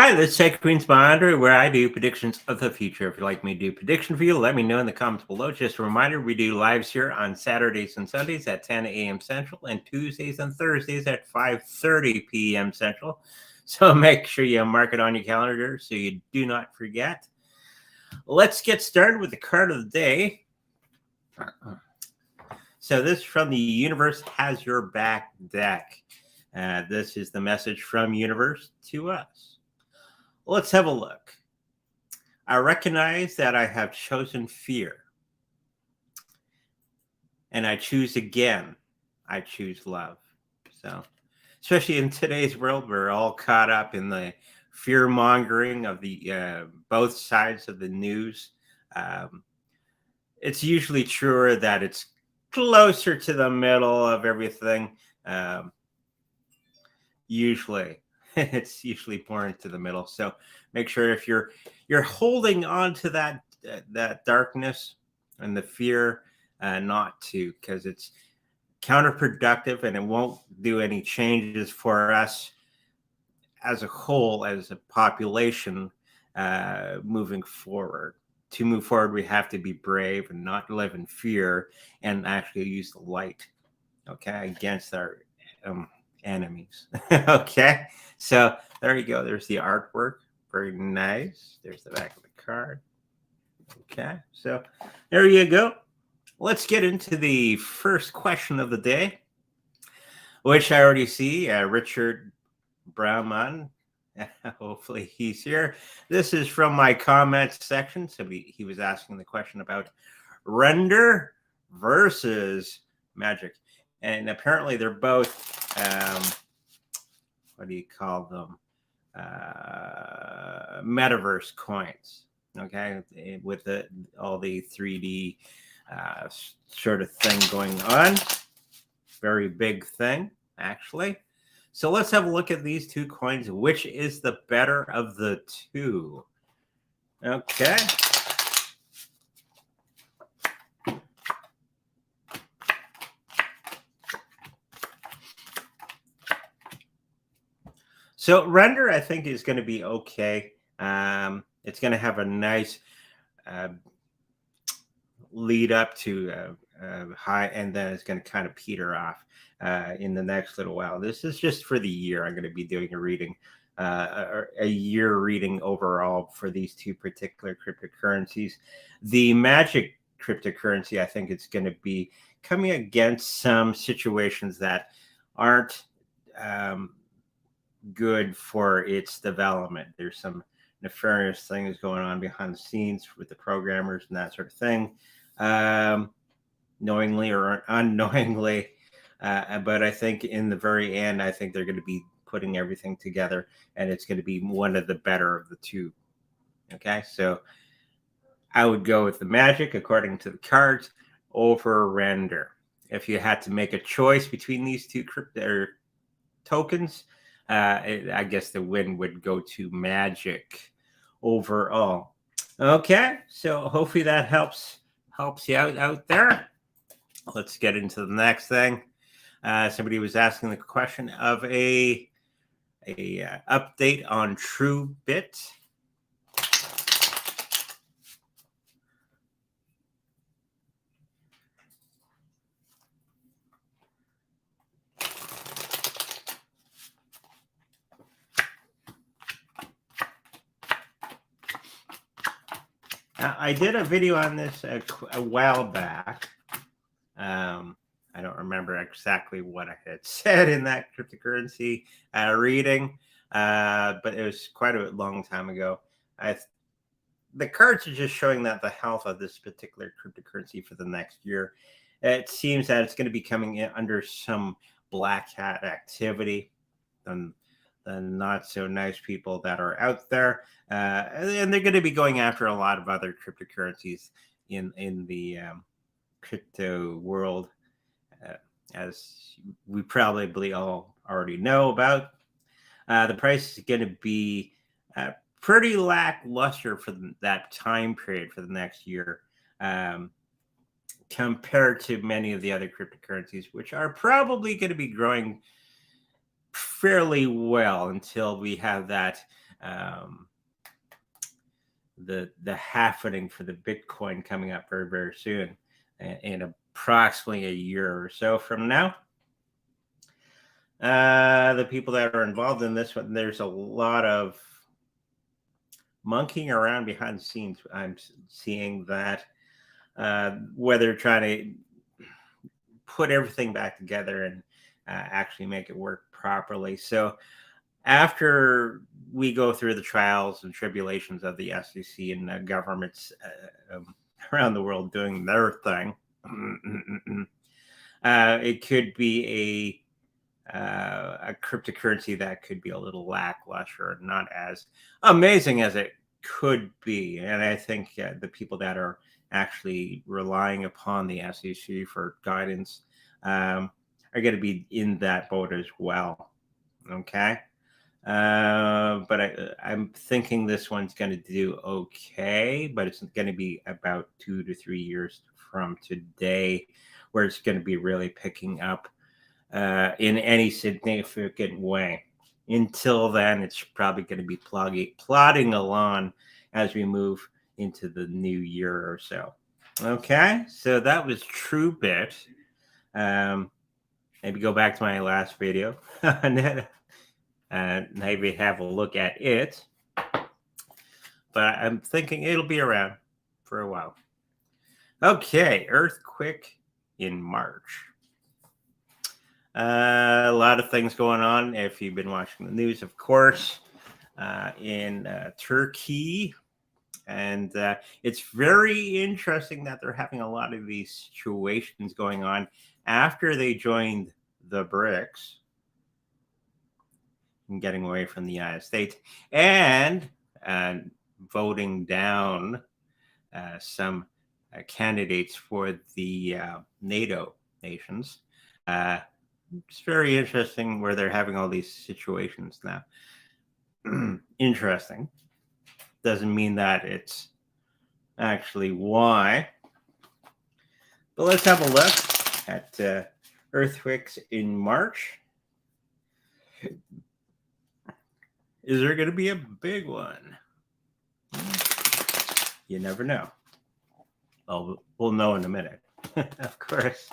Hi, this is Tech Queen's Boundary, where I do predictions of the future. If you'd like me to do prediction for you, let me know in the comments below. Just a reminder, we do lives here on Saturdays and Sundays at 10 a.m. Central and Tuesdays and Thursdays at 5:30 p.m. Central. So make sure you mark it on your calendar so you do not forget. Let's get started with the card of the day. So this is from the Universe Has Your Back deck. This is the message from Universe to us. Let's have a look. I recognize that I have chosen fear. And I choose again. I choose love. So, especially in today's world, we're all caught up in the fear mongering of the both sides of the news. It's usually truer that it's closer to the middle of everything. Usually. It's usually more into the middle. So make sure if you're holding on to that darkness and the fear, not to, because it's counterproductive and it won't do any changes for us as a whole, as a population, moving forward. To move forward, we have to be brave and not live in fear and actually use the light, okay, against our enemies. Okay, so there you go. There's the artwork. Very nice. There's the back of the card. Okay, so there you go. Let's get into the first question of the day, which I already see Richard Brauman. Hopefully he's here. This is from my comments section. So he was asking the question about render versus magic. And apparently they're both, what do you call them? Metaverse coins, okay? With all the 3D sort of thing going on. Very big thing, actually. So let's have a look at these two coins. Which is the better of the two? Okay. So render, I think, is going to be okay. It's going to have a nice lead up to high, and then it's going to kind of peter off in the next little while. This is just for the year. I'm going to be doing a reading, a year reading overall for these two particular cryptocurrencies. The magic cryptocurrency, I think it's going to be coming against some situations that aren't good for its development. There's some nefarious things going on behind the scenes with the programmers and that sort of thing, knowingly or unknowingly. But I think in the very end, I think they're going to be putting everything together, and it's going to be one of the better of the two. Okay, so I would go with the magic according to the cards over render. If you had to make a choice between these two crypto tokens, I guess the win would go to magic overall. Okay, so hopefully that helps you out there. Let's get into the next thing. Somebody was asking the question of a update on TrueBit. I did a video on this a while back. I don't remember exactly what I had said in that cryptocurrency reading, but it was quite a long time ago. The cards are just showing that the health of this particular cryptocurrency for the next year. It seems that it's going to be coming in under some black hat activity. The not so nice people that are out there, and they're going to be going after a lot of other cryptocurrencies in the crypto world, as we probably all already know about. The price is going to be pretty lackluster for that time period for the next year, compared to many of the other cryptocurrencies, which are probably going to be growing fairly well until we have that um, the happening for the Bitcoin coming up very, very soon, in approximately a year or so from now. The people that are involved in this one, there's a lot of monkeying around behind the scenes. I'm seeing that where they're trying to put everything back together and actually make it work properly. So after we go through the trials and tribulations of the SEC and governments around the world doing their thing, it could be a cryptocurrency that could be a little lackluster, not as amazing as it could be. And I think the people that are actually relying upon the SEC for guidance are going to be in that boat as well. Okay. But I'm thinking this one's going to do okay, but it's going to be about 2 to 3 years from today where it's going to be really picking up in any significant way. Until then, it's probably going to be plodding along as we move into the new year or so. Okay, so that was TrueBit. Maybe go back to my last video and maybe have a look at it. But I'm thinking it'll be around for a while. Okay, earthquake in March. A lot of things going on. If you've been watching the news, of course, in Turkey. And it's very interesting that they're having a lot of these situations going on after they joined the BRICS and getting away from the United States and voting down some candidates for the NATO nations. It's very interesting where they're having all these situations now. Interesting. Doesn't mean that it's actually why. But let's have a look at earthquakes in March. Is there going to be a big one? You never know. Well, we'll know in a minute. Of course.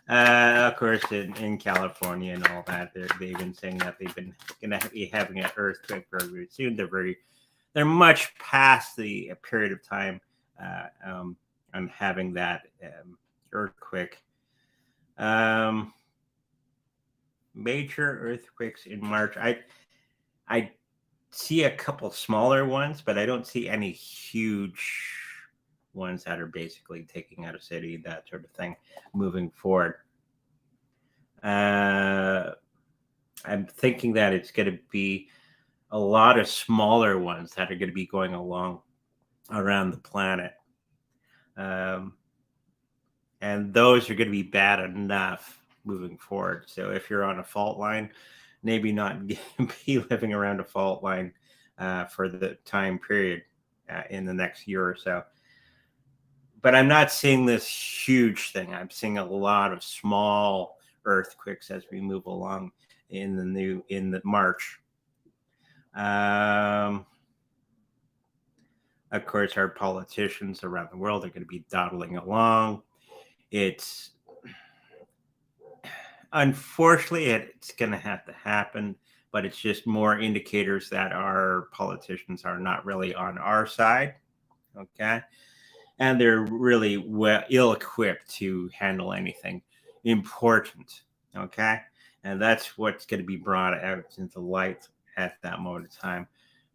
In California and all that, they've been saying that they've been going to be having an earthquake very soon. They're much past the period of time on having that earthquake. Major earthquakes in March. I see a couple smaller ones, but I don't see any huge ones that are basically taking out a city, that sort of thing, moving forward. I'm thinking that it's going to be a lot of smaller ones that are going to be going along around the planet. And those are going to be bad enough moving forward. So if you're on a fault line, maybe not be living around a fault line for the time period in the next year or so. But I'm not seeing this huge thing. I'm seeing a lot of small earthquakes as we move along in the March. Of course, our politicians around the world are going to be dawdling along. Unfortunately, it's going to have to happen, but it's just more indicators that our politicians are not really on our side. Okay. And they're really ill-equipped to handle anything important, okay? And that's what's going to be brought out into light at that moment of time.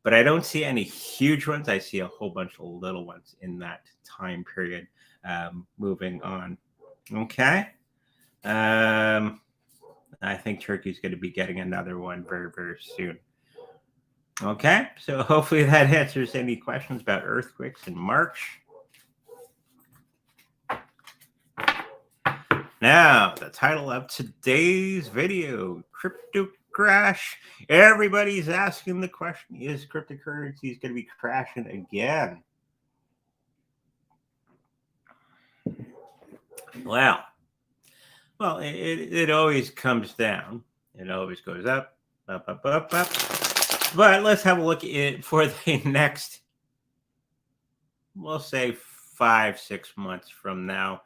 But I don't see any huge ones. I see a whole bunch of little ones in that time period moving on, okay? I think Turkey's going to be getting another one very, very soon. Okay, so hopefully that answers any questions about earthquakes in March. Now, the title of today's video, Crypto Crash. Everybody's asking the question, is cryptocurrencies going to be crashing again? Well, it always comes down. It always goes up, up, up, up, up. But let's have a look at for the next, we'll say 5-6 months from now.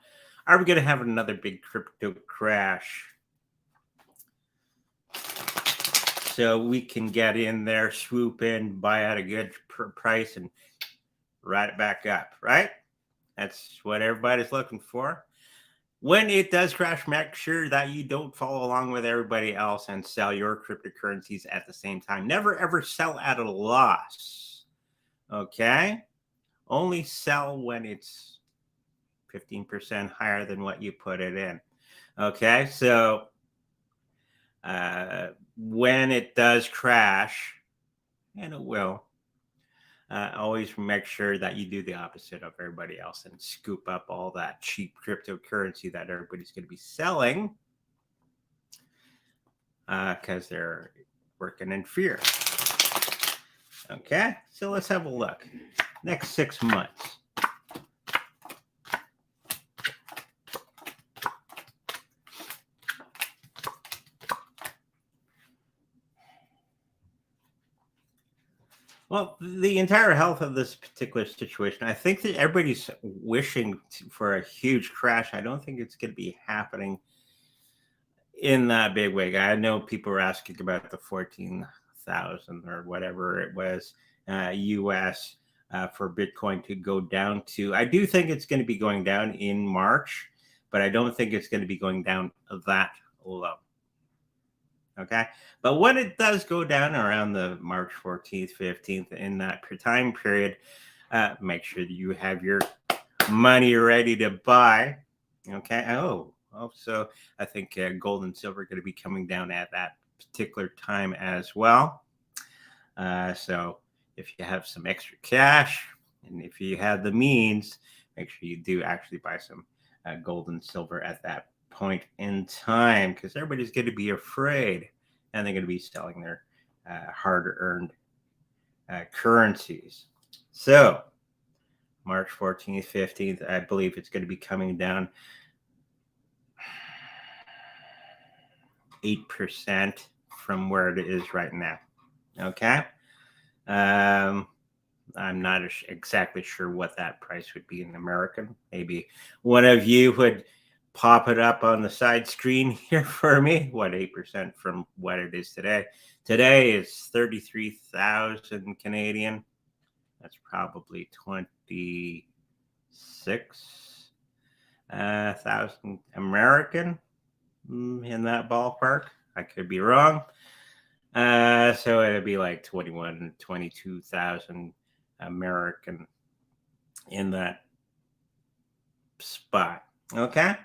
Are we going to have another big crypto crash? So we can get in there, swoop in, buy at a good price, and ride it back up, right? That's what everybody's looking for. When it does crash, make sure that you don't follow along with everybody else and sell your cryptocurrencies at the same time. Never ever sell at a loss. Okay? Only sell when it's 15% higher than what you put it in. Okay? So when it does crash, and it will, always make sure that you do the opposite of everybody else and scoop up all that cheap cryptocurrency that everybody's going to be selling because they're working in fear. Okay, so let's have a look. Next 6 months. Well, the entire health of this particular situation, I think that everybody's wishing for a huge crash. I don't think it's going to be happening in that big way. I know people were asking about the 14,000 or whatever it was US for Bitcoin to go down to. I do think it's going to be going down in March, but I don't think it's going to be going down that low. Okay. But when it does go down around the March 14th, 15th, in that time period, make sure that you have your money ready to buy. Okay. So I think gold and silver are going to be coming down at that particular time as well. So if you have some extra cash and if you have the means, make sure you do actually buy some gold and silver at that point in time, because everybody's going to be afraid and they're going to be selling their hard-earned currencies. So March 14th, 15th, I believe it's going to be coming down 8% from where it is right now. Okay. I'm not exactly sure what that price would be in American. Maybe one of you would pop it up on the side screen here for me. What 8% from what it is today? Today is 33,000 Canadian. That's probably 26,000 American in that ballpark. I could be wrong. So it'd be like 22,000 American in that spot. Okay.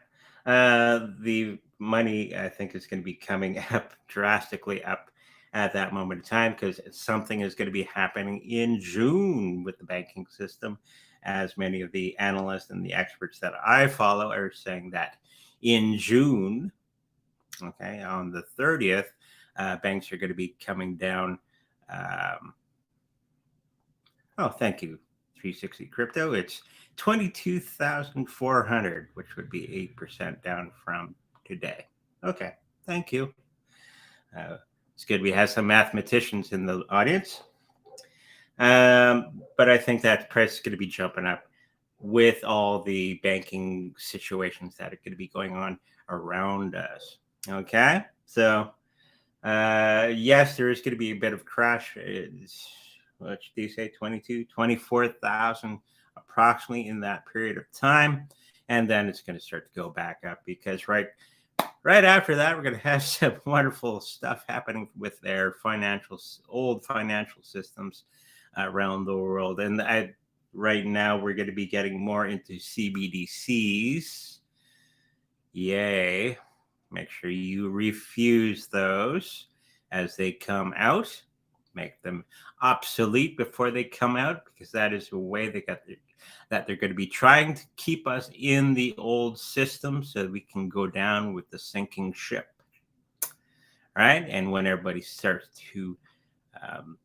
The money, I think, is going to be coming up drastically up at that moment in time, because something is going to be happening in June with the banking system, as many of the analysts and the experts that I follow are saying that in June, okay, on the 30th, banks are going to be coming down. Thank you, 360 Crypto. It's 22,400, which would be 8% down from today. Okay, thank you. It's good we have some mathematicians in the audience. But I think that price is going to be jumping up with all the banking situations that are going to be going on around us. Okay, so yes, there is going to be a bit of crash. What do you say, 24,000 approximately in that period of time, and then it's going to start to go back up, because right after that, we're going to have some wonderful stuff happening with their old financial systems around the world. And right now, we're going to be getting more into CBDCs. Yay. Make sure you refuse those as they come out. Make them obsolete before they come out, because that is the way that they're going to be trying to keep us in the old system so that we can go down with the sinking ship. Right? And when everybody starts to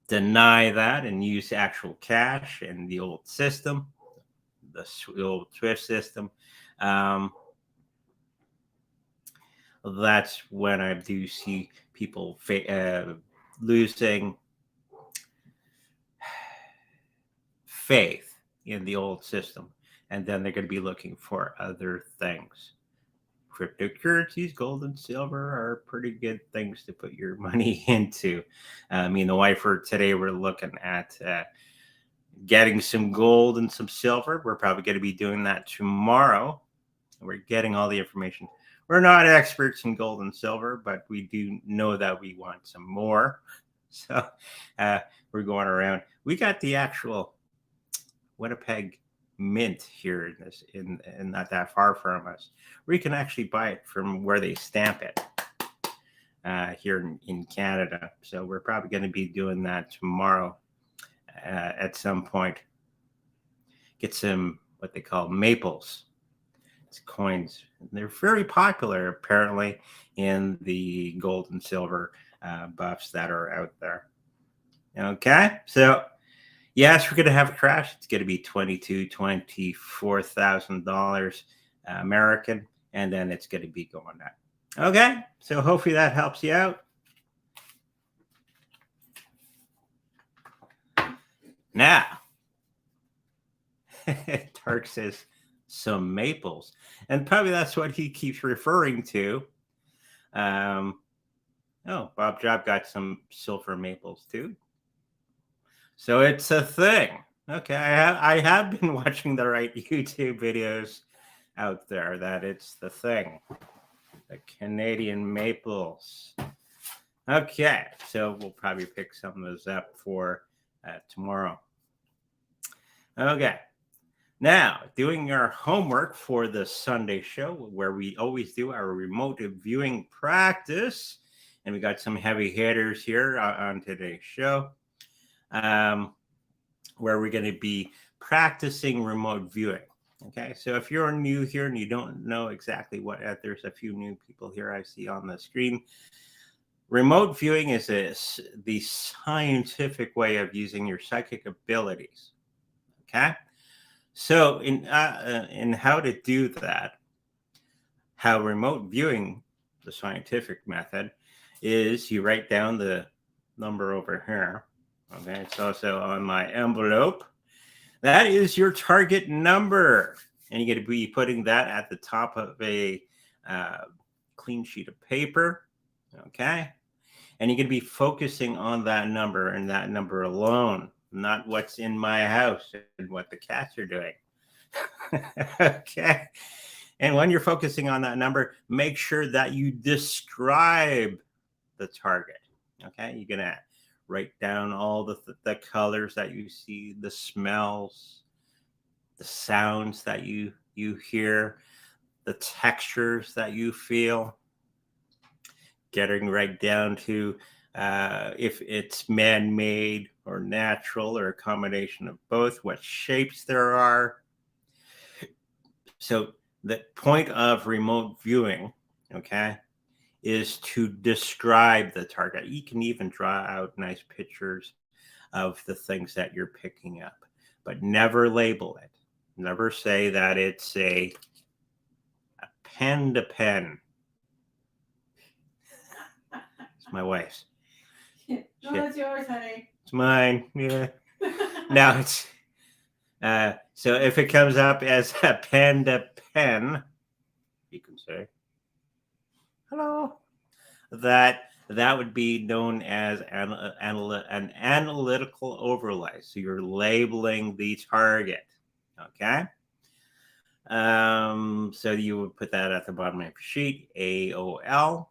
deny that and use actual cash and the old system, the old Swift system, that's when I do see people losing faith in the old system. And then they're going to be looking for other things. Cryptocurrencies, gold and silver are pretty good things to put your money into. Me and the wife today we're looking at getting some gold and some silver. We're probably going to be doing that tomorrow. We're getting all the information. We're not experts in gold and silver, but we do know that we want some more. So we're going around. We got the actual Winnipeg Mint here in not that far from us, where you can actually buy it from where they stamp it here in Canada. So we're probably going to be doing that tomorrow at some point. Get some what they call maples. It's coins. They're very popular apparently in the gold and silver buffs that are out there. Okay, so yes, we're going to have a crash. It's going to be $24,000 American, and then it's going to be going up. Okay, so hopefully that helps you out. Now, Tark says some maples, and probably that's what he keeps referring to. Oh, Bob Job got some silver maples too. So it's a thing. Okay, I have been watching the right YouTube videos out there that it's the thing. The Canadian maples. Okay, so we'll probably pick some of those up for tomorrow. Okay, now doing our homework for the Sunday show where we always do our remote viewing practice. And we got some heavy hitters here on today's show. Where we're going to be practicing remote viewing. Okay, so if you're new here and you don't know exactly what, there's a few new people here I see on the screen. Remote viewing is the scientific way of using your psychic abilities. Okay, so in how to do that, how remote viewing, the scientific method, is you write down the number over here. Okay, it's also on my envelope. That is your target number. And you're going to be putting that at the top of a clean sheet of paper. Okay. And you're going to be focusing on that number and that number alone, not what's in my house and what the cats are doing. Okay. And when you're focusing on that number, make sure that you describe the target. Okay. You're going to write down all the colors that you see, the smells, the sounds that you hear, the textures that you feel. Getting right down to if it's man-made or natural or a combination of both, what shapes there are. So the point of remote viewing, okay, is to describe the target. You can even draw out nice pictures of the things that you're picking up, but never label it. Never say that it's a pen to pen. It's my wife's. No, that's yours, honey. It's mine. Yeah. Now it's so if it comes up as a pen to pen, you can say hello. That would be known as an analytical overlay. So you're labeling the target. Okay. So you would put that at the bottom of your sheet. AOL,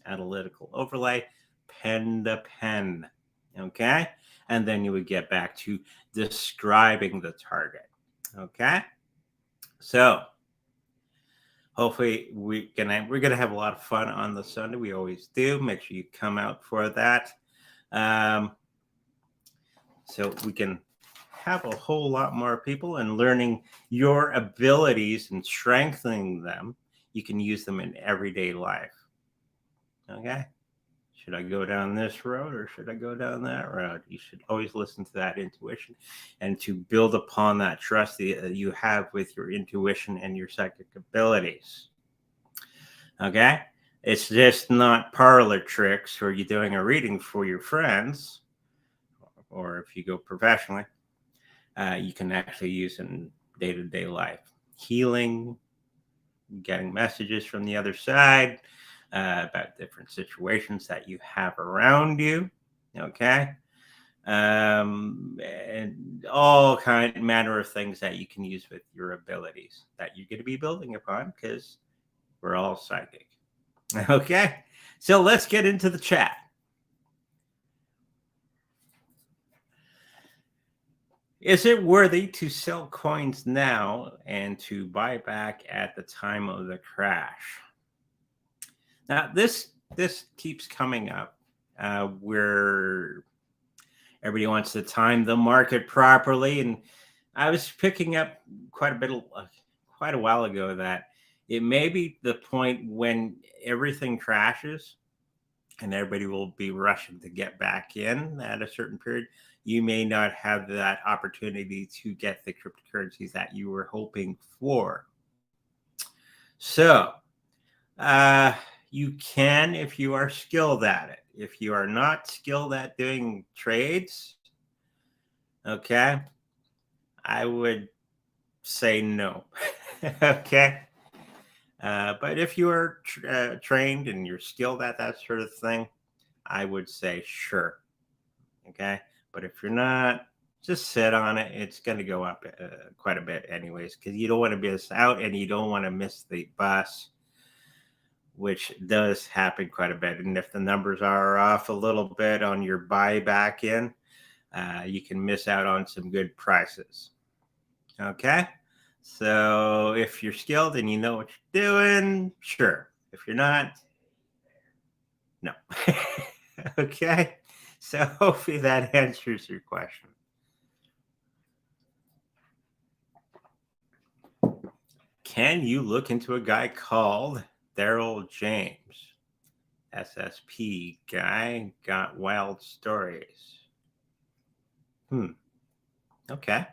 analytical overlay, pen to pen. Okay. And then you would get back to describing the target. Okay. So hopefully we're gonna have a lot of fun on the Sunday. We always do. Make sure you come out for that. So we can have a whole lot more people and learning your abilities and strengthening them. You can use them in everyday life. Okay. Should I go down this road or should I go down that road? You should always listen to that intuition and to build upon that trust that you have with your intuition and your psychic abilities. Okay? It's just not parlor tricks or you're doing a reading for your friends or if you go professionally. you can actually use in day-to-day life. Healing, getting messages from the other side about different situations that you have around you. Okay. And all manner of things that you can use with your abilities that you're going to be building upon, because we're all psychic. Okay. So let's get into the chat. Is it worthy to sell coins now and to buy back at the time of the crash? Now, this keeps coming up where everybody wants to time the market properly, and I was picking up quite a while ago that it may be the point when everything crashes and everybody will be rushing to get back in at a certain period. You may not have that opportunity to get the cryptocurrencies that you were hoping for. So, you can if you are skilled at it. If you are not skilled at doing trades, okay, I would say no. Okay. But if you are trained and you're skilled at that sort of thing, I would say sure. Okay. But if you're not, just sit on it. It's going to go up quite a bit anyways, because you don't want to miss out and you don't want to miss the bus, which does happen quite a bit. And if the numbers are off a little bit on your buy back in, you can miss out on some good prices. Okay. So if you're skilled and you know what you're doing, sure. If you're not, no. Okay. So hopefully that answers your question. Can you look into a guy called Daryl James? SSP guy, got wild stories. Okay.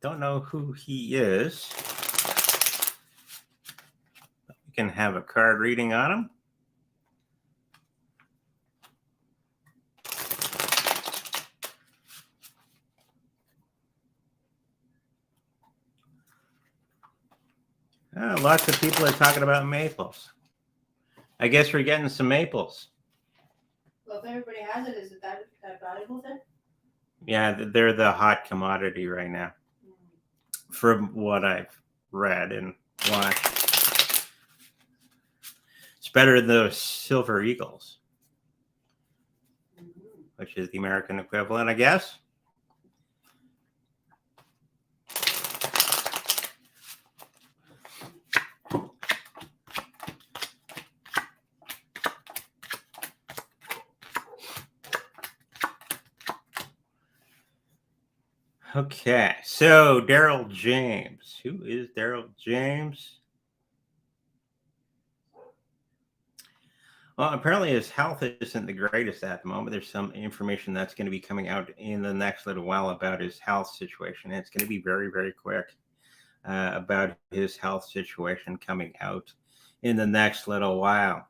Don't know who he is. We can have a card reading on him. Lots of people are talking about maples. I guess we're getting some maples. Well, if everybody has it, is it that valuable then? Yeah, they're the hot commodity right now, from what I've read and watched. It's better than the silver eagles, which is the American equivalent, I guess. Okay, so Daryl James. Who is Daryl James? Well, apparently his health isn't the greatest at the moment. There's some information that's going to be coming out in the next little while about his health situation. And it's going to be very, very quick about his health situation coming out in the next little while.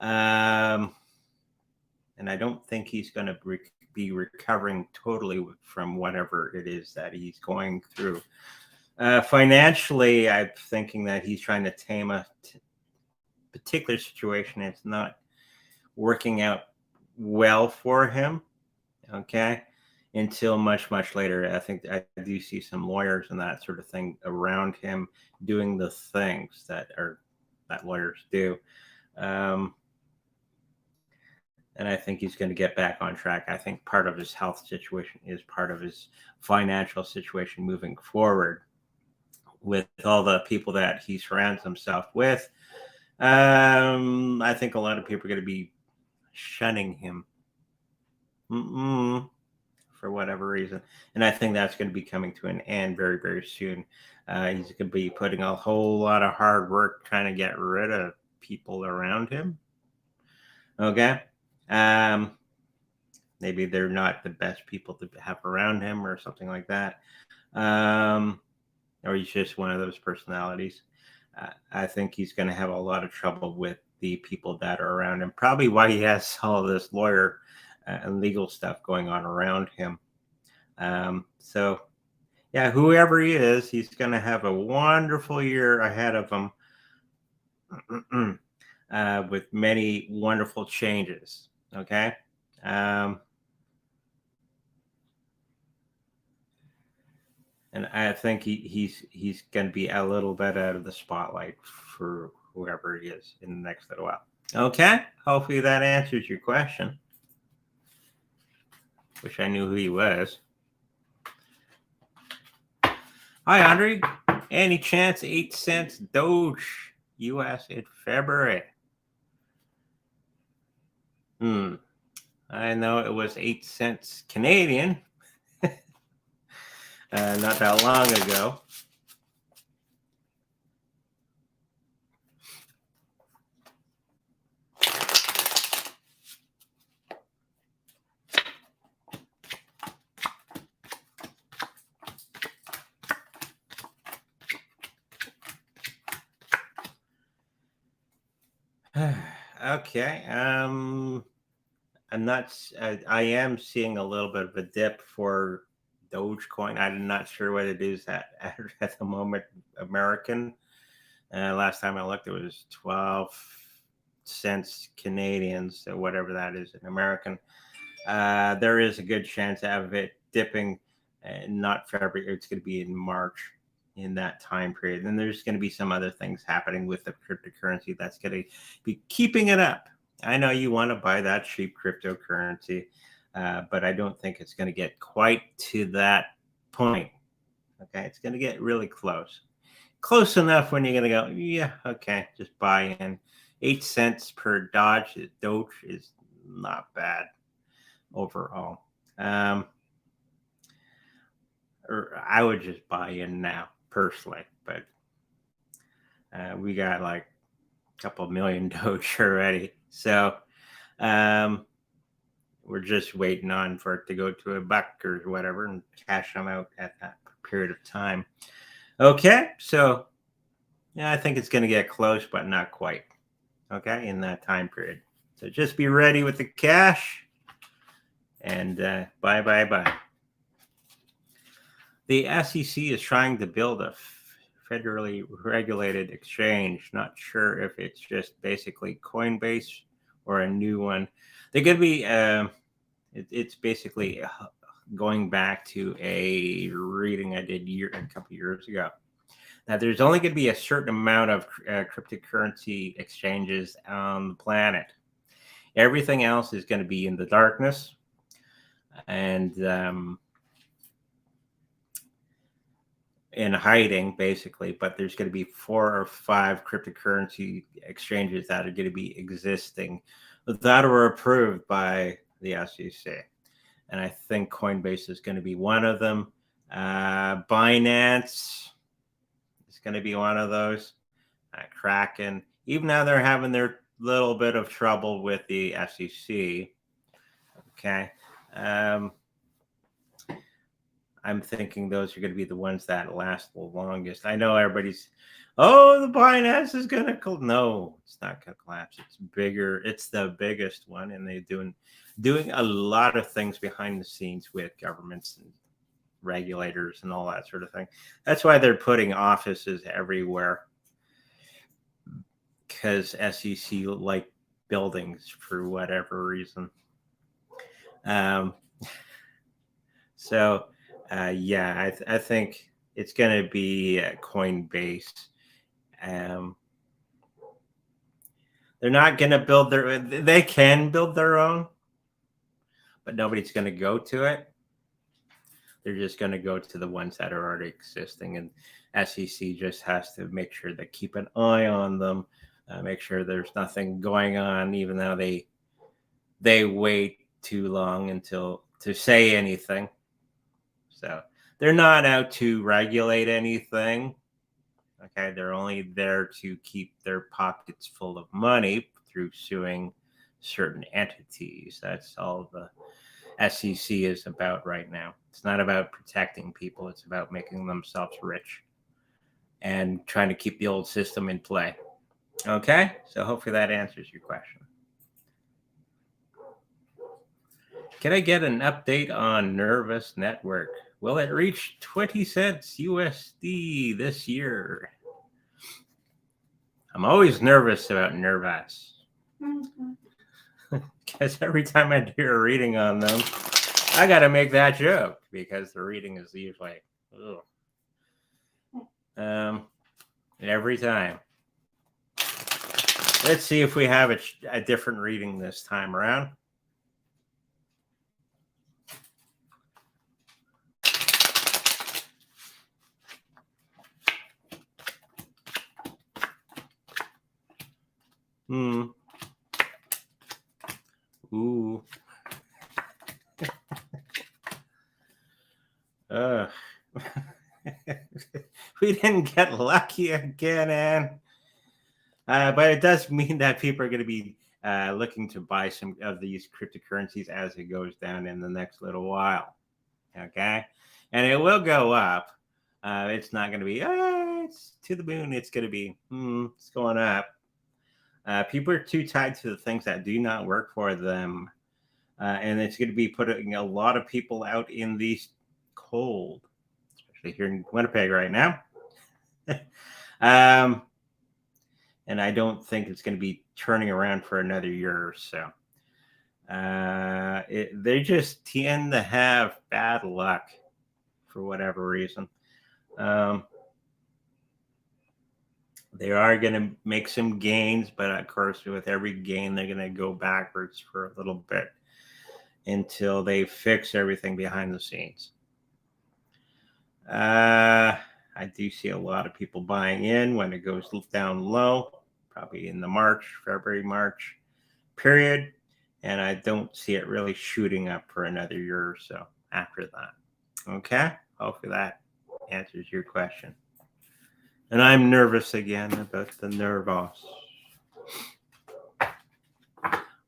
And I don't think he's going to be recovering totally from whatever it is that he's going through. Financially, I'm thinking that he's trying to tame a particular situation. It's not working out well for him. Okay. Until much, much later. I think I do see some lawyers and that sort of thing around him doing the things that lawyers do. And I think he's going to get back on track. I think part of his health situation is part of his financial situation moving forward with all the people that he surrounds himself with. I think a lot of people are going to be shunning him for whatever reason. And I think that's going to be coming to an end very, very soon. He's going to be putting a whole lot of hard work trying to get rid of people around him. Okay. Maybe they're not the best people to have around him or something like that. Or he's just one of those personalities. I think he's going to have a lot of trouble with the people that are around him. Probably why he has all of this lawyer and legal stuff going on around him. So yeah, whoever he is, he's going to have a wonderful year ahead of him with many wonderful changes. Okay. And I think he's going to be a little bit out of the spotlight for whoever he is in the next little while. Okay. Hopefully that answers your question. Wish I knew who he was. Hi, Andre. Any chance 8 cents Doge US in February? I know it was 8 cents Canadian not that long ago. Okay. I am seeing a little bit of a dip for Dogecoin. I'm not sure what it is at the moment. American. Last time I looked, it was 12 cents Canadian, so whatever that is in American. There is a good chance of it dipping, not February. It's going to be in March in that time period. And there's going to be some other things happening with the cryptocurrency that's going to be keeping it up. I know you want to buy that cheap cryptocurrency, but I don't think it's going to get quite to that point. Okay, it's going to get really close enough when you're going to go, yeah, okay, just buy in. 8 cents per Doge is not bad overall. Or I would just buy in now personally, but we got like a couple million Doge already, so we're just waiting on for it to go to $1 or whatever and cash them out at that period of time. Okay, so yeah, I think it's going to get close, but not quite. Okay, in that time period. So just be ready with the cash, and bye. The SEC is trying to build a federally regulated exchange. Not sure if it's just basically Coinbase or a new one. They're going to be, it's basically going back to a reading I did a couple years ago. Now, there's only going to be a certain amount of cryptocurrency exchanges on the planet. Everything else is going to be in the darkness. And in hiding, basically, but there's going to be 4 or 5 cryptocurrency exchanges that are going to be existing that are approved by the SEC. And I think Coinbase is going to be one of them. Binance is going to be one of those. Kraken, even now they're having their little bit of trouble with the SEC. Okay. I'm thinking those are going to be the ones that last the longest. I know everybody's, the Binance is going to no, it's not going to collapse. It's bigger. It's the biggest one, and they're doing a lot of things behind the scenes with governments and regulators and all that sort of thing. That's why they're putting offices everywhere, because SEC like buildings for whatever reason. So. I think it's going to be Coinbase. They're not going to they can build their own, but nobody's going to go to it. They're just going to go to the ones that are already existing, and SEC just has to make sure they keep an eye on them, make sure there's nothing going on, even though they wait too long to say anything. So they're not out to regulate anything. Okay, they're only there to keep their pockets full of money through suing certain entities. That's all the SEC is about right now. It's not about protecting people. It's about making themselves rich and trying to keep the old system in play. Okay, so hopefully that answers your question. Can I get an update on Nervous Network? Will it reach 20 cents USD this year? I'm always nervous about Nervous. Because every time I do a reading on them, I got to make that joke because the reading is usually, every time. Let's see if we have a different reading this time around. Ooh. We didn't get lucky again, Anne. But it does mean that people are going to be looking to buy some of these cryptocurrencies as it goes down in the next little while. Okay? And it will go up. It's not going to be, it's to the moon. It's going to be, it's going up. People are too tied to the things that do not work for them. And it's going to be putting a lot of people out in the cold, especially here in Winnipeg right now. And I don't think it's going to be turning around for another year or so. They just tend to have bad luck for whatever reason. They are going to make some gains, but of course, with every gain, they're going to go backwards for a little bit until they fix everything behind the scenes. I do see a lot of people buying in when it goes down low, probably in the February, March period. And I don't see it really shooting up for another year or so after that. Okay? Hopefully that answers your question. And I'm nervous again about the Nervos.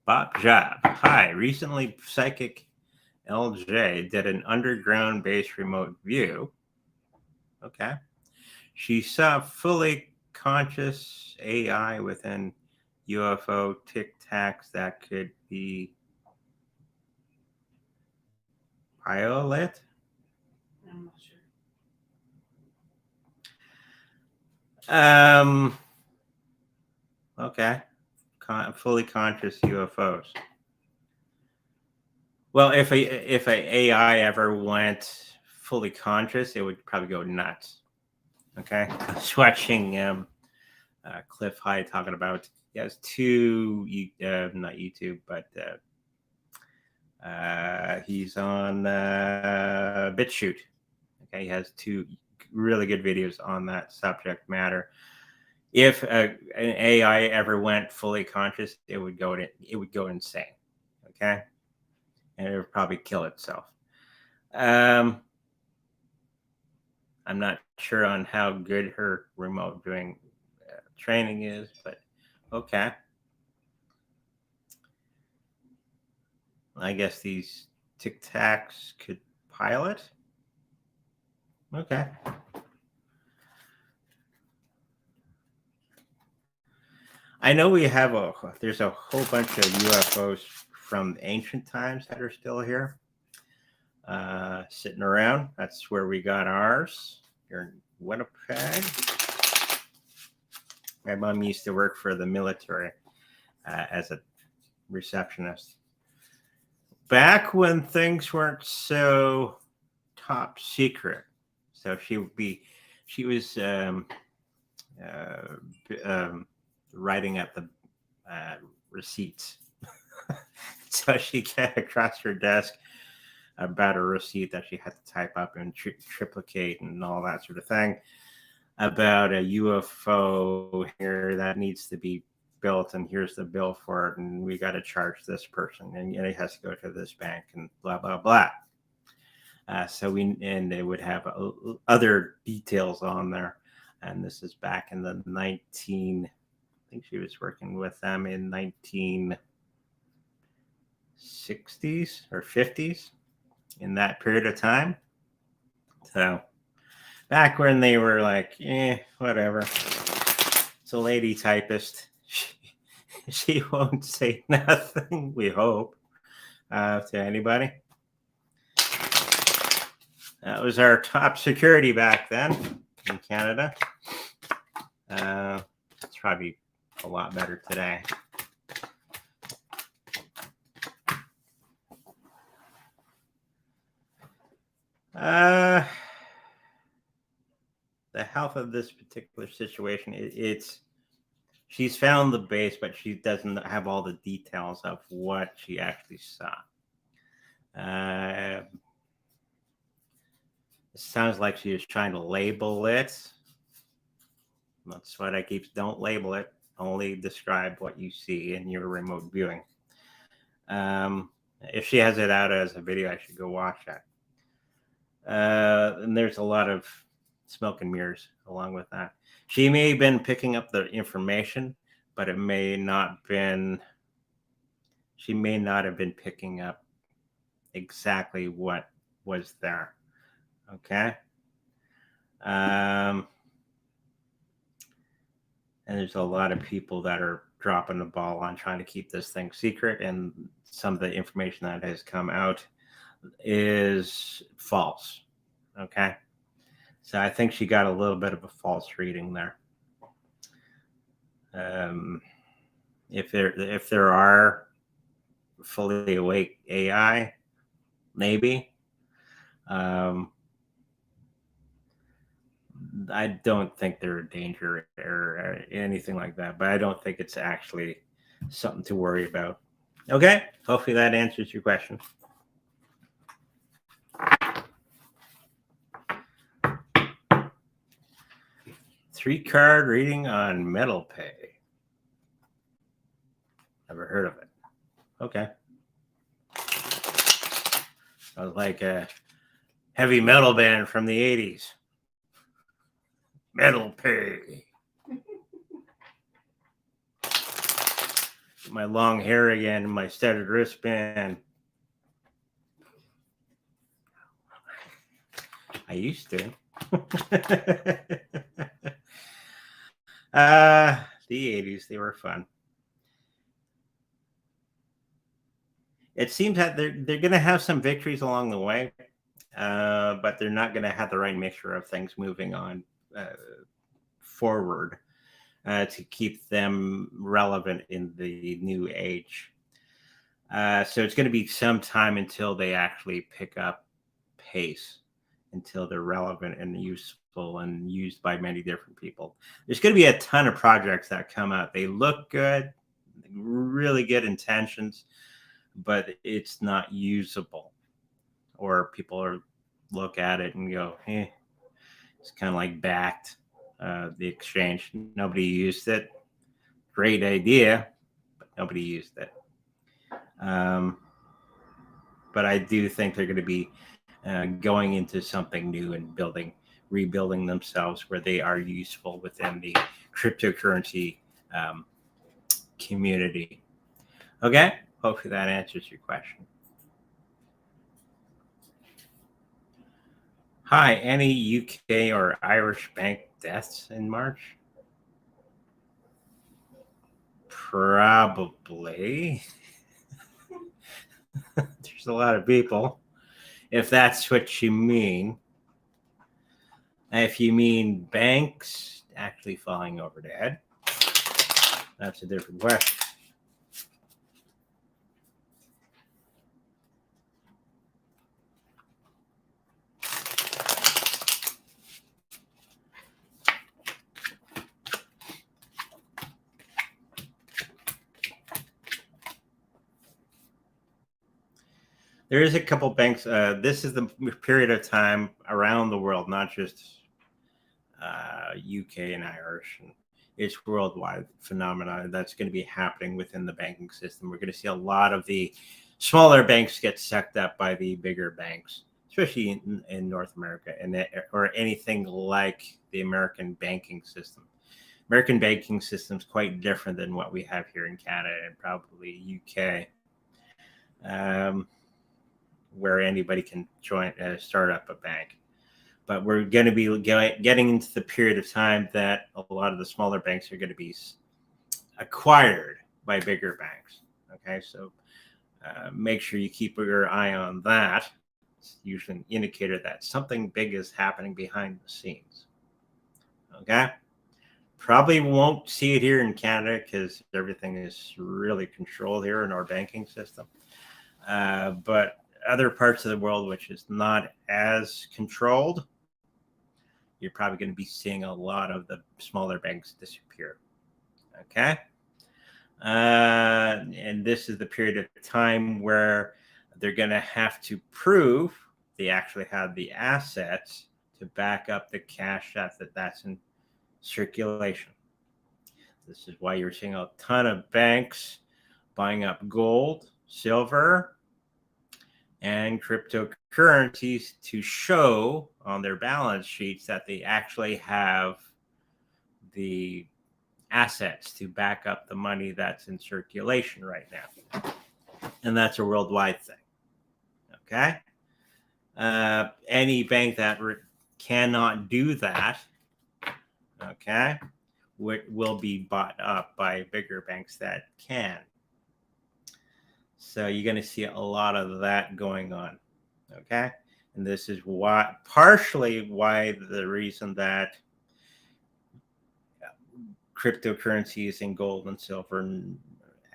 Bob Job. Hi. Recently, Psychic LJ did an underground base remote view. Okay. She saw fully conscious AI within UFO tic tacs that could be pilot. I'm not sure. Okay. Fully conscious UFOs. Well, if a AI ever went fully conscious, it would probably go nuts. Okay. I was watching Cliff High talking about, he has two, not YouTube, but he's on BitChute. Okay. He has two really good videos on that subject matter. If an AI ever went fully conscious, it would go insane. Okay. And it would probably kill itself. I'm not sure on how good her remote viewing training is, but okay. I guess these tic tacs could pilot. Okay. I know there's a whole bunch of UFOs from ancient times that are still here, sitting around. That's where we got ours here in Winnipeg. My mom used to work for the military as a receptionist. Back when things weren't so top secret. So she was writing at the receipts. So she came across her desk about a receipt that she had to type up and triplicate and all that sort of thing about a UFO here that needs to be built, and here's the bill for it, and we got to charge this person, and it has to go to this bank, and blah blah blah. And they would have other details on there, and this is back in the I think she was working with them in 1960s or 50s, in that period of time. So back when they were like, whatever. It's a lady typist. She won't say nothing, we hope. to anybody. That was our top security back then in Canada. It's probably a lot better today. The health of this particular situation, she's found the base, but she doesn't have all the details of what she actually saw. It sounds like she was trying to label it. That's what I keep. Don't label it. Only describe what you see in your remote viewing. If she has it out as a video, I should go watch that. And there's a lot of smoke and mirrors along with that. She may have been picking up the information, but it may not been. She may not have been picking up exactly what was there. Okay. And there's a lot of people that are dropping the ball on trying to keep this thing secret, and some of the information that has come out is false. Okay. So I think she got a little bit of a false reading there. If there are fully awake AI, maybe. I don't think they're a danger or anything like that, but I don't think it's actually something to worry about. Okay, hopefully that answers your question. Three-card reading on MetalPay. Never heard of it. Okay. Sounds like a heavy metal band from the 80s. MetalPay. My long hair again, my studded wristband. I used to. The 80s, they were fun. It seems that they're going to have some victories along the way, but they're not going to have the right mixture of things moving on forward to keep them relevant in the new age. So it's going to be some time until they actually pick up pace, until they're relevant and useful and used by many different people. There's going to be a ton of projects that come out. They look good, really good intentions, but it's not usable, or people look at it and go, "Hey, it's kind of like backed the exchange. Nobody used it. Great idea, but nobody used it." But I do think they're going to be going into something new and rebuilding themselves where they are useful within the cryptocurrency community. Okay, hopefully that answers your question. Hi, any UK or Irish bank deaths in March? Probably. There's a lot of people, if that's what you mean. If you mean banks actually falling over dead, that's a different question. There is a couple banks. This is the period of time around the world, not just UK and Irish. It's worldwide phenomenon that's going to be happening within the banking system. We're going to see a lot of the smaller banks get sucked up by the bigger banks, especially in North America, or anything like the American banking system. American banking system is quite different than what we have here in Canada and probably UK. Where anybody can start up a bank. But we're going to be getting into the period of time that a lot of the smaller banks are going to be acquired by bigger banks. Okay, so make sure you keep your eye on that. It's usually an indicator that something big is happening behind the scenes. Okay. Probably won't see it here in Canada because everything is really controlled here in our banking system. But other parts of the world, which is not as controlled, you're probably going to be seeing a lot of the smaller banks disappear. Okay. And this is the period of time where they're going to have to prove they actually have the assets to back up the cash that's in circulation. This is why you're seeing a ton of banks buying up gold, silver, and cryptocurrencies to show on their balance sheets that they actually have the assets to back up the money that's in circulation right now. And that's a worldwide thing. Okay. Any bank that cannot do that, okay, will be bought up by bigger banks that can. So you're going to see a lot of that going on. Okay. And this is partially why the reason that cryptocurrencies and gold and silver and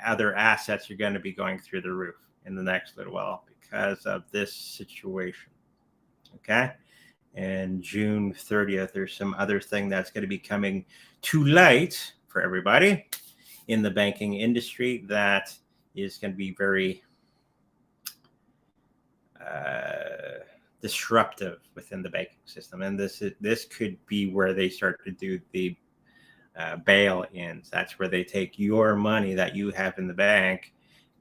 other assets are going to be going through the roof in the next little while because of this situation. Okay. And June 30th, there's some other thing that's going to be coming to light for everybody in the banking industry that is going to be very disruptive within the banking system. And this could be where they start to do the bail-ins. That's where they take your money that you have in the bank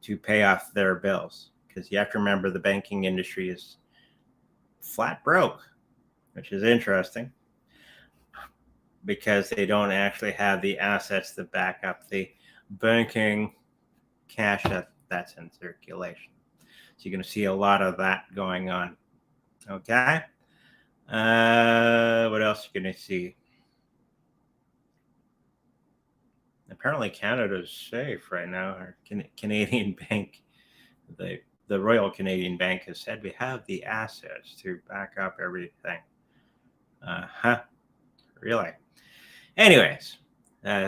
to pay off their bills. Because you have to remember the banking industry is flat broke, which is interesting because they don't actually have the assets to back up the banking cash that's in circulation. So you're going to see a lot of that going on. Okay. What else are you going to see? Apparently Canada's safe right now. Our Canadian bank, the Royal Canadian Bank has said we have the assets to back up everything. Really? Anyways,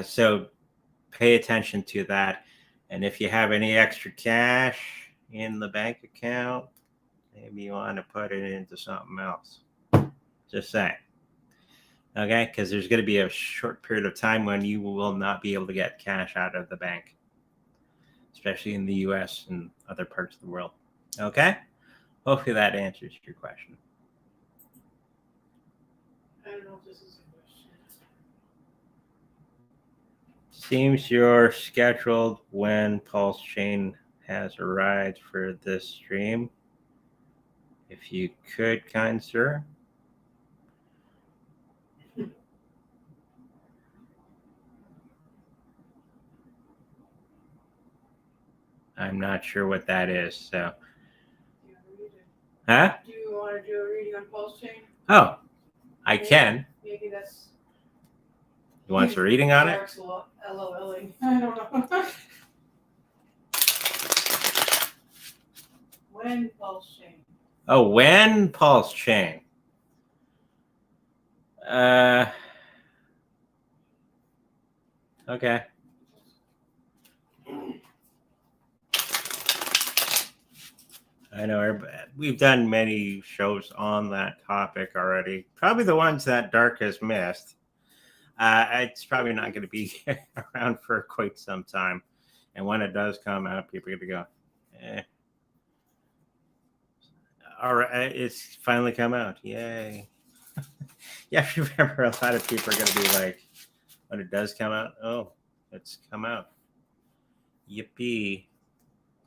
so pay attention to that. And if you have any extra cash in the bank account, maybe you want to put it into something else. Just saying. Okay, because there's going to be a short period of time when you will not be able to get cash out of the bank, especially in the US and other parts of the world. Okay, hopefully that answers your question. I don't know if this is a question. Seems you're scheduled when Pulse Chain has arrived for this stream. If you could, kind sir. I'm not sure what that is. So, huh? Do you want to do a reading on Pulse Chain? Oh, I can. Maybe that's. You want a reading on it? Eric's LOLing. I don't know. When Pulse Chain? Oh, when Pulse Chain? Okay. I know we've done many shows on that topic already. Probably the ones that Dark has missed. It's probably not going to be around for quite some time. And when it does come out, people are going to go, eh. All right, it's finally come out. Yay. Yeah, I remember a lot of people are going to be like, when it does come out, oh, it's come out. Yippee.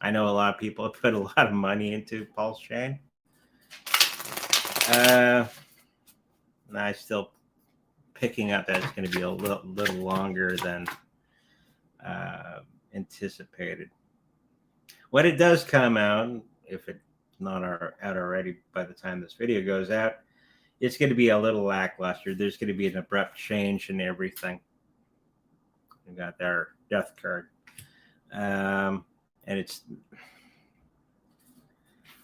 I know a lot of people have put a lot of money into Pulse Chain. And I'm still picking up that it's going to be a little longer than anticipated. When it does come out, if it's not out already by the time this video goes out, it's going to be a little lackluster. There's going to be an abrupt change in everything. We got their death card. And it's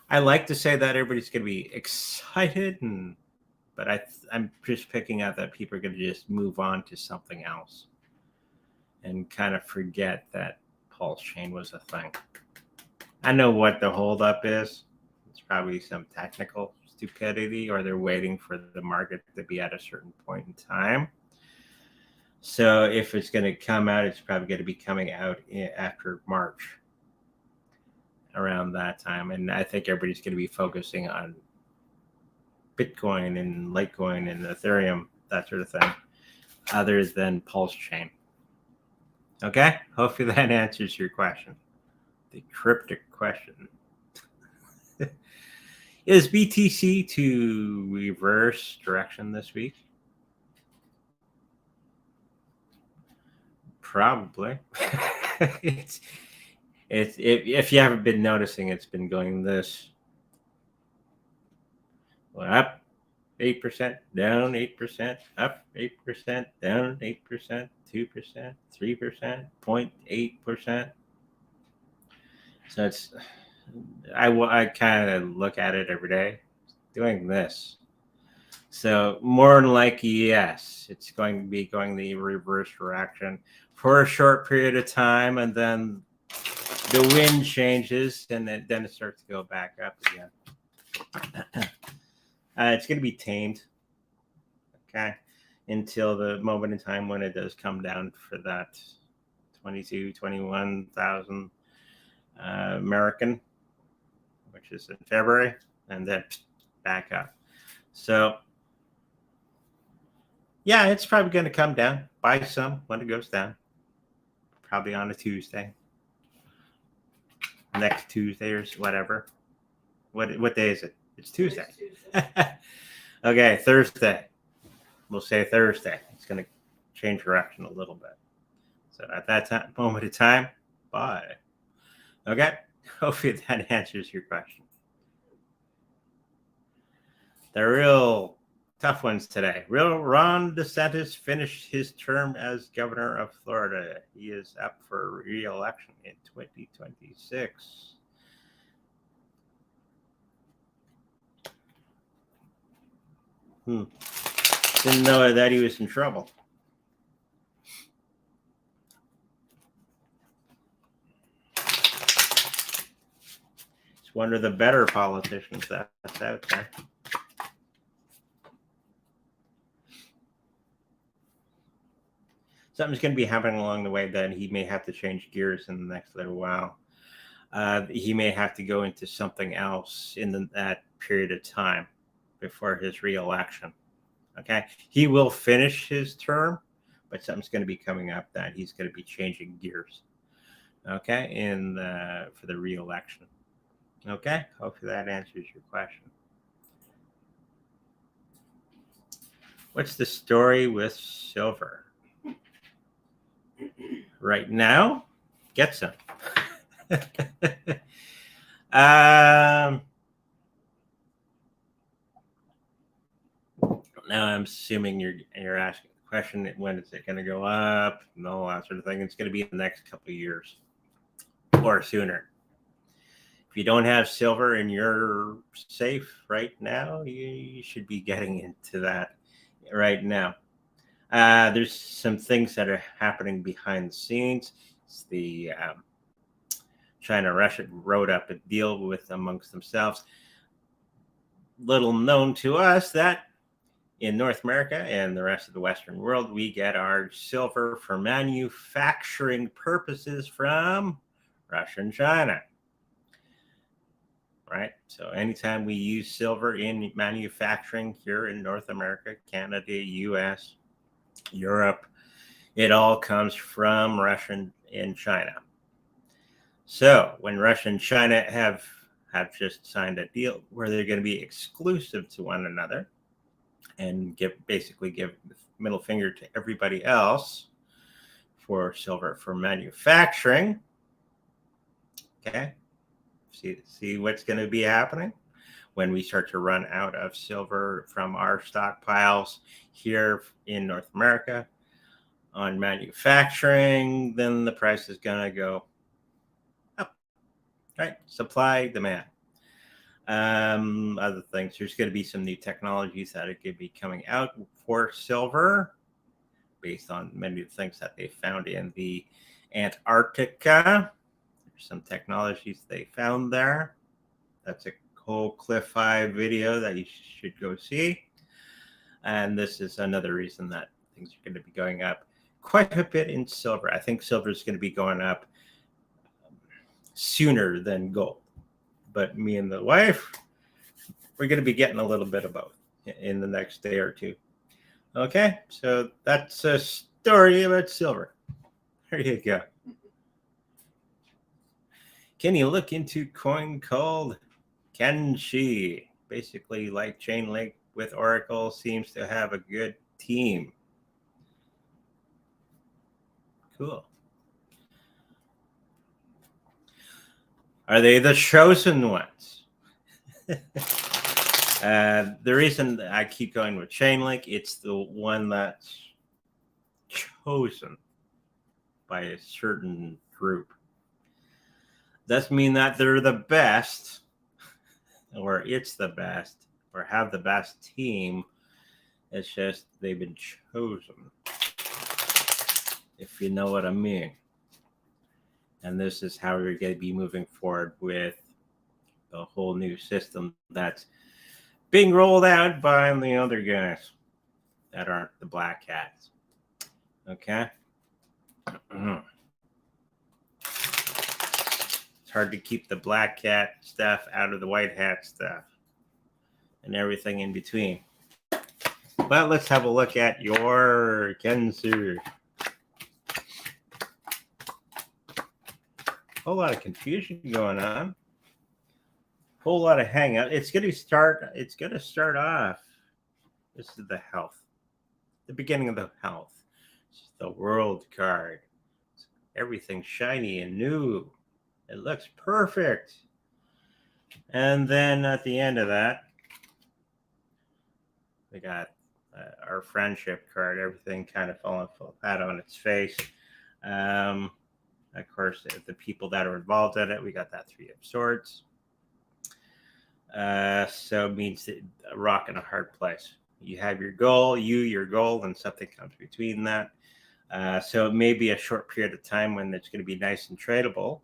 I like to say that everybody's going to be excited, but I'm just picking out that people are going to just move on to something else and kind of forget that pulse chain was a thing. I know what the holdup is. It's probably some technical stupidity, or they're waiting for the market to be at a certain point in time. So if it's going to come out, it's probably going to be coming out after March, around that time. And I think everybody's going to be focusing on Bitcoin and Litecoin and Ethereum, that sort of thing, other than pulse chain. Okay? Hopefully that answers your question. The cryptic question. Is BTC to reverse direction this week? Probably. It's if you haven't been noticing, it's been going this up 8%, down 8%, up 8%, down 8%, 2%, 3%, 0.8%. So it's I kind of look at it every day, doing this. So more than likely, yes, it's going to be going the reverse direction for a short period of time, and then the wind changes, and then it starts to go back up again. It's going to be tamed, okay, until the moment in time when it does come down for that 21,000 American, which is in February, and then back up. So yeah, it's probably going to come down. Buy some when it goes down. Probably on a Tuesday. Next Tuesday or whatever. What day is it? It's Tuesday. Okay, Thursday. We'll say Thursday. It's going to change direction a little bit. So at that moment of time, buy. Okay? Hopefully that answers your question. The real tough ones today. Ron DeSantis finished his term as governor of Florida. He is up for re-election in 2026. Didn't know that he was in trouble. It's one of the better politicians that's out there. Something's going to be happening along the way that he may have to change gears in the next little while. He may have to go into something else in that period of time before his re-election. Okay, he will finish his term, but something's going to be coming up that he's going to be changing gears. Okay, for the re-election. Okay, hopefully that answers your question. What's the story with silver? Right now, get some. Now I'm assuming you're asking the question, when is it going to go up and all that sort of thing. It's going to be in the next couple of years or sooner. If you don't have silver in your safe right now, you should be getting into that right now. There's some things that are happening behind the scenes. It's the China-Russia wrote up a deal with amongst themselves. Little known to us that in North America and the rest of the Western world, we get our silver for manufacturing purposes from Russia and China. Right? So anytime we use silver in manufacturing here in North America, Canada, US, Europe, it all comes from Russia and China. So when Russia and China have just signed a deal where they're going to be exclusive to one another and basically give the middle finger to everybody else for silver for manufacturing. Okay. See what's going to be happening when we start to run out of silver from our stockpiles here in North America on manufacturing. Then the price is going to go up, right? Supply, demand. Other things, there's going to be some new technologies that are going to be coming out for silver based on many of the things that they found in the Antarctica. There's some technologies they found there. That's a whole Cliff Eye video that you should go see. And this is another reason that things are going to be going up quite a bit in silver. I think silver is going to be going up sooner than gold. But me and the wife, we're going to be getting a little bit of both in the next day or two. Okay, so that's a story about silver. There you go. Can you look into coin called Kenshi? Basically, like Chainlink with Oracle, seems to have a good team. Cool. Are they the chosen ones? The reason I keep going with Chainlink, it's the one that's chosen by a certain group. Doesn't mean that they're the best, or it's the best, or have the best team. It's just they've been chosen, if you know what I mean. And this is how we're going to be moving forward with the whole new system that's being rolled out by the other guys that aren't the black hats. Okay? It's hard to keep the black hat stuff out of the white hat stuff and everything in between. But let's have a look at your Kenshi. Whole lot of confusion going on. Whole lot of hangout. It's going to start off. This is the health. The beginning of the health. It's the world card. Everything shiny and new. It looks perfect. And then at the end of that, we got our friendship card. Everything kind of falling flat on its face. Of course, the people that are involved in it, we got that Three of Swords. So it means a rock in a hard place. You have your goal, your goal, and something comes between that. So it may be a short period of time when it's going to be nice and tradable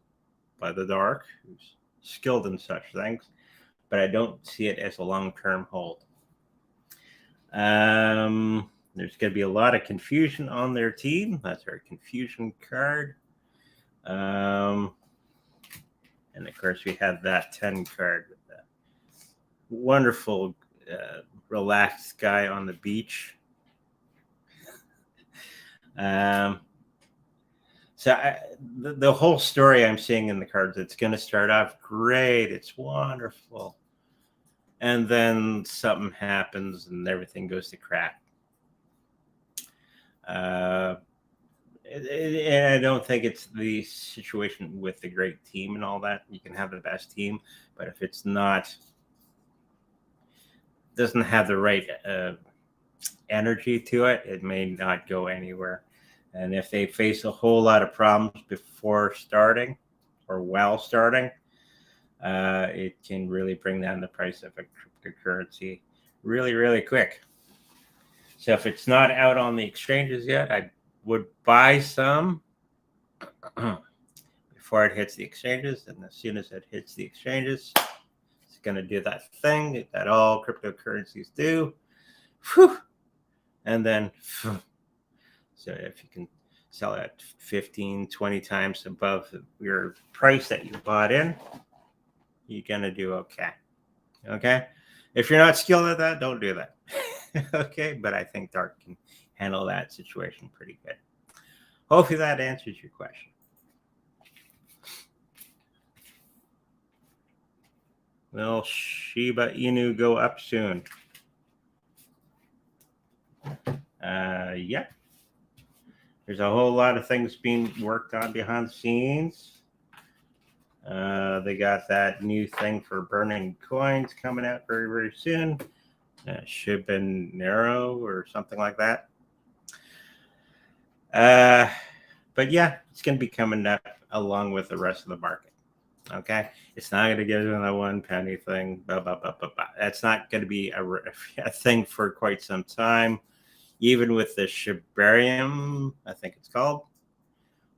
by the dark, who's skilled in such things, but I don't see it as a long-term hold. There's going to be a lot of confusion on their team. That's our confusion card. And of course, we have that 10 card with that wonderful, relaxed guy on the beach. So the whole story I'm seeing in the cards, it's going to start off great. It's wonderful. And then something happens and everything goes to crap. And I don't think it's the situation with the great team and all that. You can have the best team, but if it's doesn't have the right energy to it, it may not go anywhere. And if they face a whole lot of problems before starting or while starting, it can really bring down the price of a cryptocurrency really, really quick. So if it's not out on the exchanges yet, I would buy some before it hits the exchanges. And as soon as it hits the exchanges, it's going to do that thing that all cryptocurrencies do. Whew. And then, so if you can sell it 15, 20 times above your price that you bought in, you're going to do okay. Okay. If you're not skilled at that, don't do that. Okay. But I think Dark can handle that situation pretty good. Hopefully that answers your question. Will Shiba Inu go up soon? Yeah. There's a whole lot of things being worked on behind the scenes. They got that new thing for burning coins coming out very, very soon. Shiba Inu or something like that. But yeah, it's going to be coming up along with the rest of the market. Okay, it's not going to give them a 1 penny thing. Blah, blah, blah, blah, blah. That's not going to be a thing for quite some time. Even with the Shibarium, I think it's called.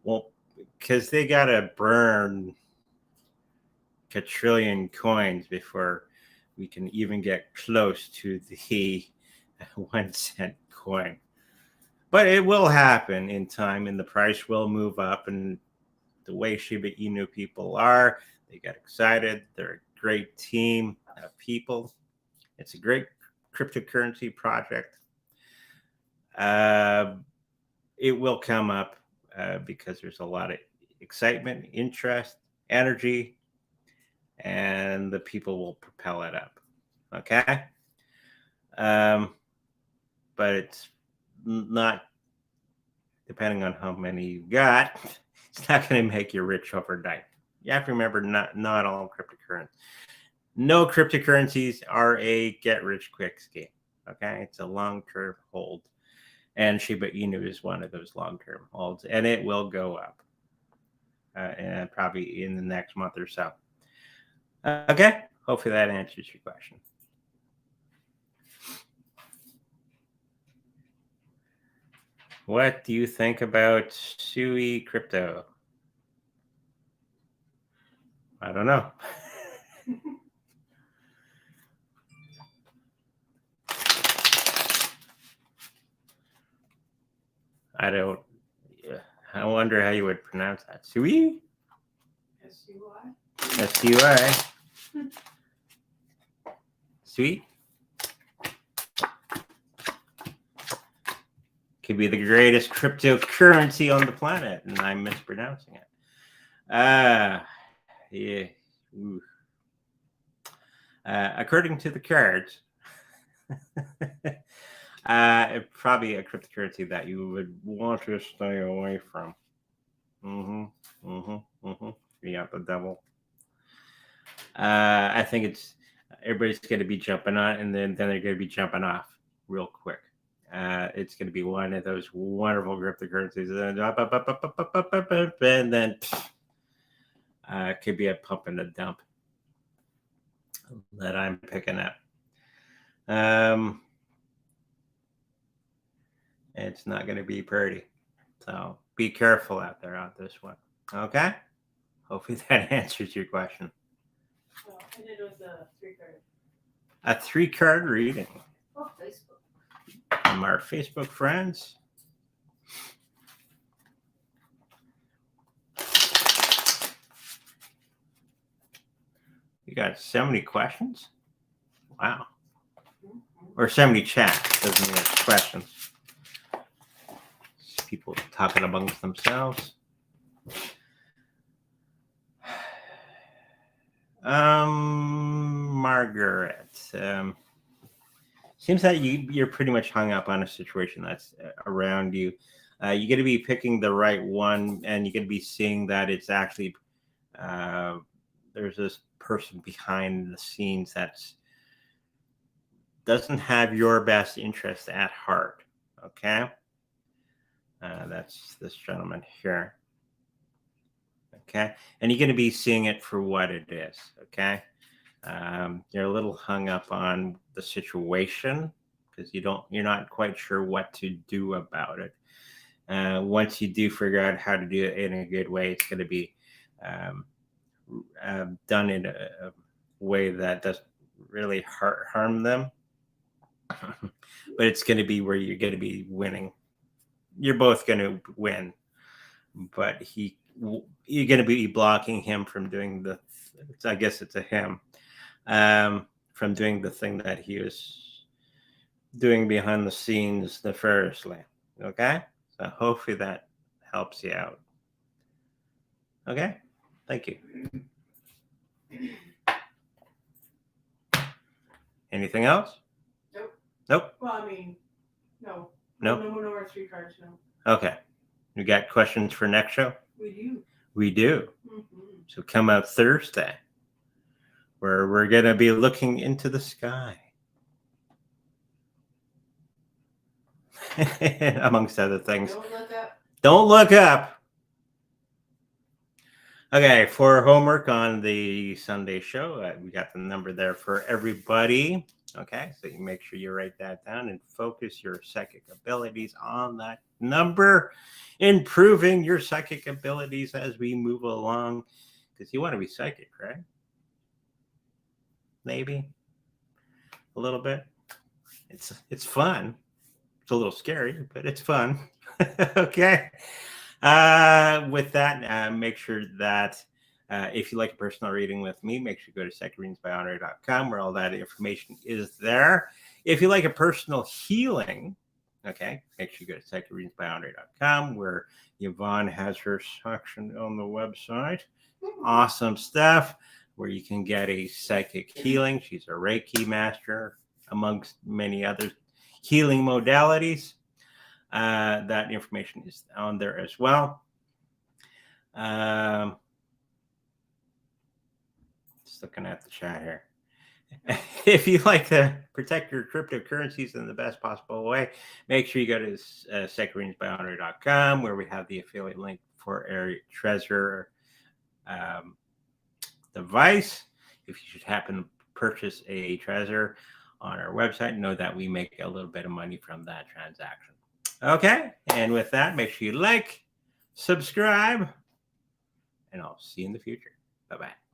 Well, because they got to burn quadrillion coins before we can even get close to the 1 cent coin. But it will happen in time, and the price will move up. And the way Shiba Inu people are, they get excited. They're a great team of people. It's a great cryptocurrency project. It will come up because there's a lot of excitement, interest, energy, and the people will propel it up. Okay. But it's not, depending on how many you got, it's not going to make you rich overnight. You have to remember, not all cryptocurrencies. No cryptocurrencies are a get rich quick scheme. Okay, it's a long term hold, and Shiba Inu is one of those long term holds, and it will go up, and probably in the next month or so. Okay, hopefully that answers your question. What do you think about Sui crypto? I don't know. I don't. I wonder how you would pronounce that. Sui? S-U-I. S-U-I. Sweet. Could be the greatest cryptocurrency on the planet, and I'm mispronouncing it. Yeah. According to the cards, probably a cryptocurrency that you would want to stay away from. You got the devil. I think it's everybody's going to be jumping on, and then they're going to be jumping off real quick. It's going to be one of those wonderful cryptocurrencies, and then it could be a pump and a dump that I'm picking up. It's not going to be pretty, so be careful out there on this one. Okay, hopefully that answers your question. Well, and it was a 3-card. A 3-card reading. Oh, Facebook. From our Facebook friends. You got so many questions? Wow. Or so many chats, doesn't mean it's questions. It's people talking amongst themselves. Margaret. Seems that you're pretty much hung up on a situation that's around you. You got to be picking the right one, and you got to be seeing that it's actually there's this person behind the scenes that's doesn't have your best interest at heart. Okay, that's this gentleman here. Okay, and you're going to be seeing it for what it is. Okay. You're a little hung up on the situation because you're not quite sure what to do about it. Once you do figure out how to do it in a good way, it's going to be done in a way that doesn't really harm them. But it's going to be where you're going to be winning. You're both going to win, but you're going to be blocking him from doing I guess it's a him. From doing the thing that he was doing behind the scenes nefariously. Okay? So hopefully that helps you out. Okay? Thank you. Anything else? Nope. Nope. Well, I mean, no. No? No more 3 cards, no. Okay. We got questions for next show? We do. We do. Mm-hmm. So come out Thursday, where we're going to be looking into the sky. Amongst other things. Don't look up. Don't look up. Okay, for homework on the Sunday show, we got the number there for everybody. Okay, so you make sure you write that down and focus your psychic abilities on that number, improving your psychic abilities as we move along, because you want to be psychic, right? Maybe a little bit. It's fun. It's a little scary, but it's fun. Okay. With that, make sure that if you like a personal reading with me, make sure you go to secondreadingsbyhonor.com where all that information is there. If you like a personal healing, okay, make sure you go to secondreadingsbyhonor.com where Yvonne has her section on the website. Awesome stuff where you can get a psychic healing. She's a Reiki master, amongst many other healing modalities. That information is on there as well. Just looking at the chat here. If you like to protect your cryptocurrencies in the best possible way, make sure you go to secondreadingsbyhonor.com where we have the affiliate link for a Trezor device. If you should happen to purchase a Trezor on our website, know that we make a little bit of money from that transaction. Okay, and with that, make sure you like, subscribe, and I'll see you in the future. Bye-bye.